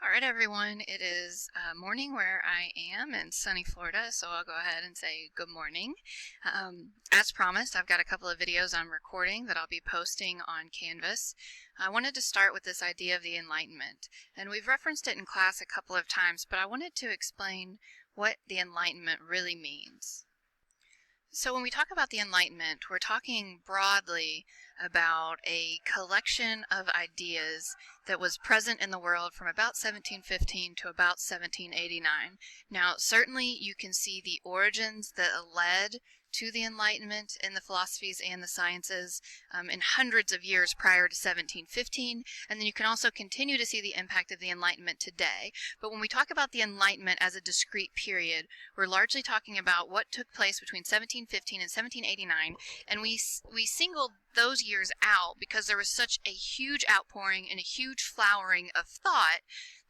All right, everyone. It is morning where I am in sunny Florida, so I'll go ahead and say good morning. As promised, I've got a couple of videos I'm recording that I'll be posting on Canvas. I wanted to start with this idea of the Enlightenment, and we've referenced it in class a couple of times, but I wanted to explain what the Enlightenment really means. So when we talk about the Enlightenment, we're talking broadly about a collection of ideas that was present in the world from about 1715 to about 1789. Now, certainly you can see the origins that led to the Enlightenment in the philosophies and the sciences in hundreds of years prior to 1715, and then you can also continue to see the impact of the Enlightenment today. But when we talk about the Enlightenment as a discrete period, we're largely talking about what took place between 1715 and 1789, and we singled those years out because there was such a huge outpouring and a huge flowering of thought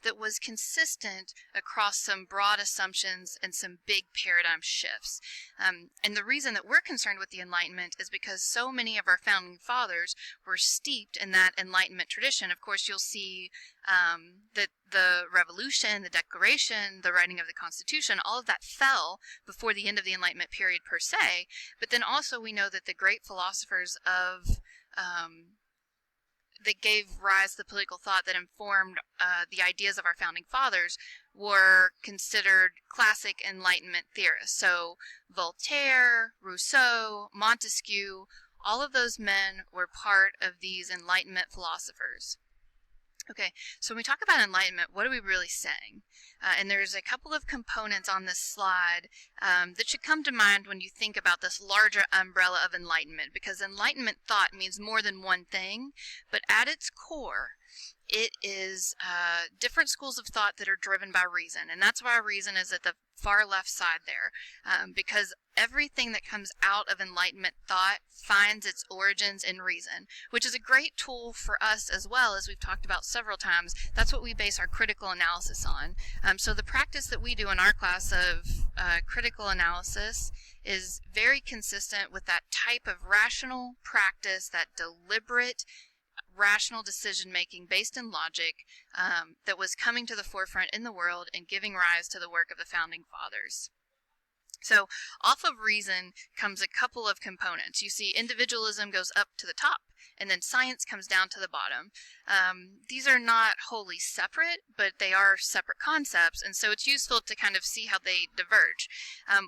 that was consistent across some broad assumptions and some big paradigm shifts. And the reason that we're concerned with the Enlightenment is because so many of our founding fathers were steeped in that Enlightenment tradition. Of course, you'll see that the Revolution, the Declaration, the writing of the Constitution, all of that fell before the end of the Enlightenment period per se. But then also we know that the great philosophers of that gave rise to the political thought that informed the ideas of our founding fathers were considered classic Enlightenment theorists. So Voltaire, Rousseau, Montesquieu, all of those men were part of these Enlightenment philosophers. Okay, so when we talk about Enlightenment, what are we really saying? And there's a couple of components on this slide that should come to mind when you think about this larger umbrella of Enlightenment, because Enlightenment thought means more than one thing, but at its core, it is different schools of thought that are driven by reason, and that's why reason is at the far left side there, because everything that comes out of Enlightenment thought finds its origins in reason, which is a great tool for us as well, as we've talked about several times. That's what we base our critical analysis on. So the practice that we do in our class of critical analysis is very consistent with that type of rational practice, that deliberate rational decision-making based in logic that was coming to the forefront in the world and giving rise to the work of the founding fathers. So off of reason comes a couple of components. You see individualism goes up to the top, and then science comes down to the bottom. These are not wholly separate, but they are separate concepts, and so it's useful to kind of see how they diverge.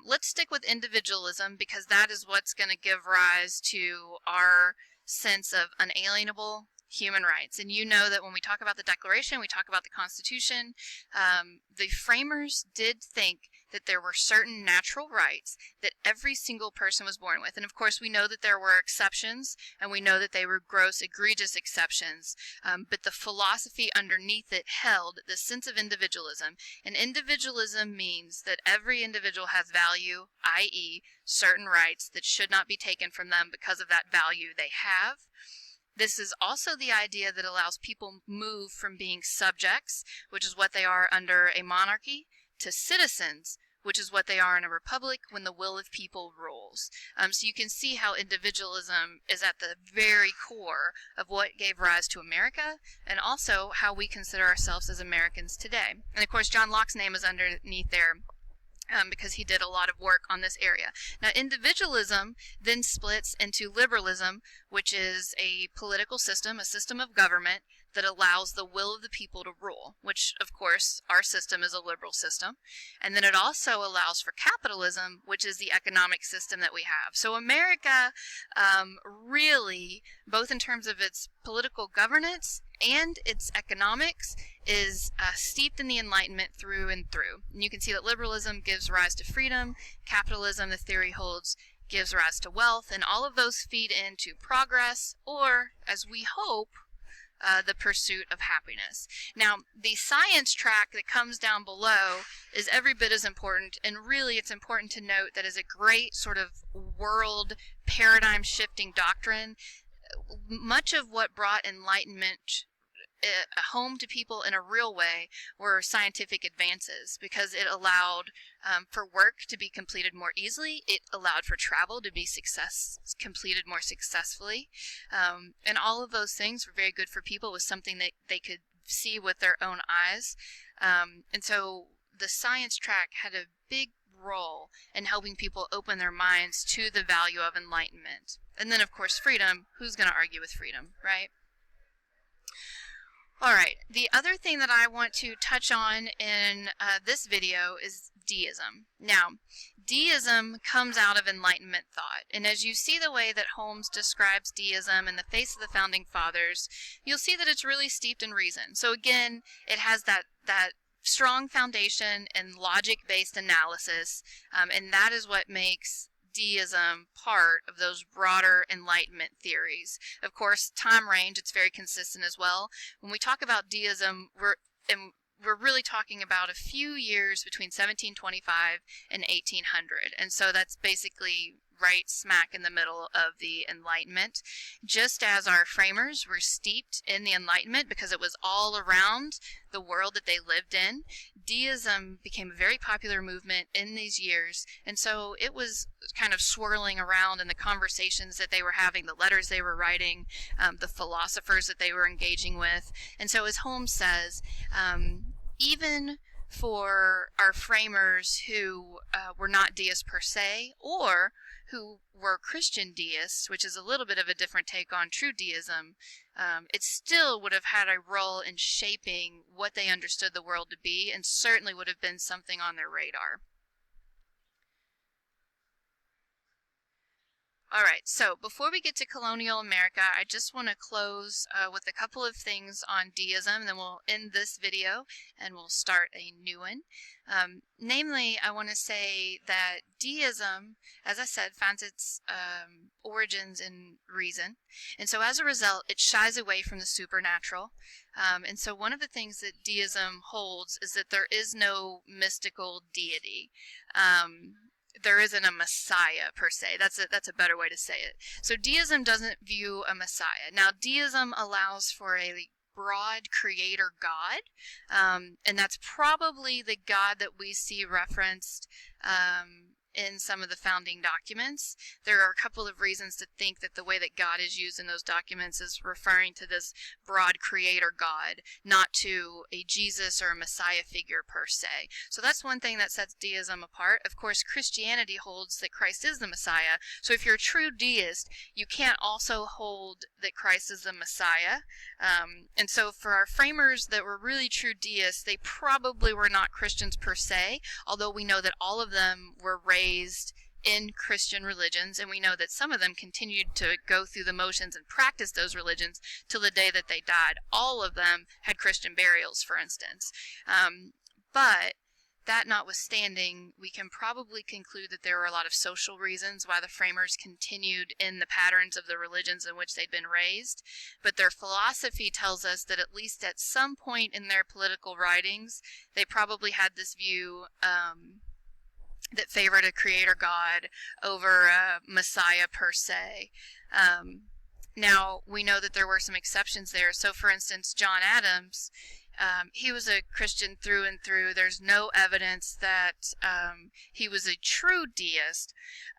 Let's stick with individualism because that is what's going to give rise to our sense of unalienable human rights. And you know that when we talk about the Declaration, we talk about the Constitution, the framers did think that there were certain natural rights that every single person was born with. And of course, we know that there were exceptions, and we know that they were gross, egregious exceptions, but the philosophy underneath it held the sense of individualism. And individualism means that every individual has value, i.e., certain rights that should not be taken from them because of that value they have. This is also the idea that allows people move from being subjects, which is what they are under a monarchy, to citizens, which is what they are in a republic when the will of people rules. So you can see how individualism is at the very core of what gave rise to America, and also how we consider ourselves as Americans today. And of course, John Locke's name is underneath there, because he did a lot of work on this area. Now, individualism then splits into liberalism, which is a political system, a system of government that allows the will of the people to rule, which, of course, our system is a liberal system. And then it also allows for capitalism, which is the economic system that we have. So America really, both in terms of its political governance and its economics, is steeped in the Enlightenment through and through. And you can see that liberalism gives rise to freedom, capitalism, the theory holds, gives rise to wealth, and all of those feed into progress, or, as we hope, the pursuit of happiness. Now, the science track that comes down below is every bit as important, and really it's important to note that as a great sort of world paradigm-shifting doctrine, much of what brought Enlightenment home to people in a real way were scientific advances, because it allowed for work to be completed more easily. It allowed for travel to be completed more successfully. And all of those things were very good for people. It was something that they could see with their own eyes. And so the science track had a big role in helping people open their minds to the value of enlightenment. And then, of course, freedom. Who's going to argue with freedom, right? All right, the other thing that I want to touch on in this video is deism. Now, deism comes out of Enlightenment thought, and as you see the way that Holmes describes deism in the face of the Founding Fathers, you'll see that it's really steeped in reason. So again, it has that strong foundation in logic-based analysis, and that is what makes deism part of those broader Enlightenment theories. Of course, time range, it's very consistent as well. When we talk about deism, we're really talking about a few years between 1725 and 1800. And so that's basically right smack in the middle of the Enlightenment. Just as our framers were steeped in the Enlightenment because it was all around the world that they lived in, deism became a very popular movement in these years, and so it was kind of swirling around in the conversations that they were having, the letters they were writing, the philosophers that they were engaging with. And so, as Holmes says, even for our framers who were not deists per se, or who were Christian deists, which is a little bit of a different take on true deism, it still would have had a role in shaping what they understood the world to be, and certainly would have been something on their radar. All right, so before we get to colonial America, I just want to close with a couple of things on deism, and then we'll end this video and we'll start a new one. Namely, I want to say that deism, as I said, finds its origins in reason, and so as a result, it shies away from the supernatural. And so one of the things that deism holds is that there is no mystical deity. There isn't a Messiah per se. That's a better way to say it. So deism doesn't view a Messiah. Now, deism allows for a broad creator God, and that's probably the God that we see referenced in some of the founding documents. There are a couple of reasons to think that the way that God is used in those documents is referring to this broad creator God, not to a Jesus or a Messiah figure per se. So that's one thing that sets deism apart. Of course, Christianity holds that Christ is the Messiah. So if you're a true deist, you can't also hold that Christ is the Messiah. And so for our framers that were really true deists, they probably were not Christians per se, although we know that all of them were raised in Christian religions, and we know that some of them continued to go through the motions and practice those religions till the day that they died. All of them had Christian burials, for instance. But that notwithstanding, we can probably conclude that there were a lot of social reasons why the framers continued in the patterns of the religions in which they'd been raised, but their philosophy tells us that at least at some point in their political writings, they probably had this view that favored a creator God over a Messiah per se. Now, we know that there were some exceptions there. So, for instance, John Adams, he was a Christian through and through. There's no evidence that he was a true deist,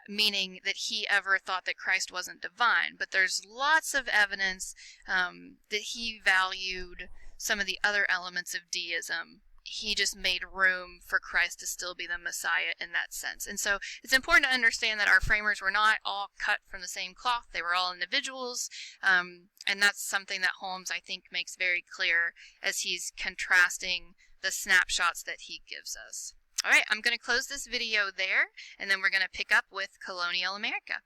meaning that he ever thought that Christ wasn't divine. But there's lots of evidence that he valued some of the other elements of deism. He just made room for Christ to still be the Messiah in that sense. And so it's important to understand that our framers were not all cut from the same cloth. They were all individuals. And that's something that Holmes, I think, makes very clear as he's contrasting the snapshots that he gives us. All right, I'm going to close this video there, and then we're going to pick up with colonial America.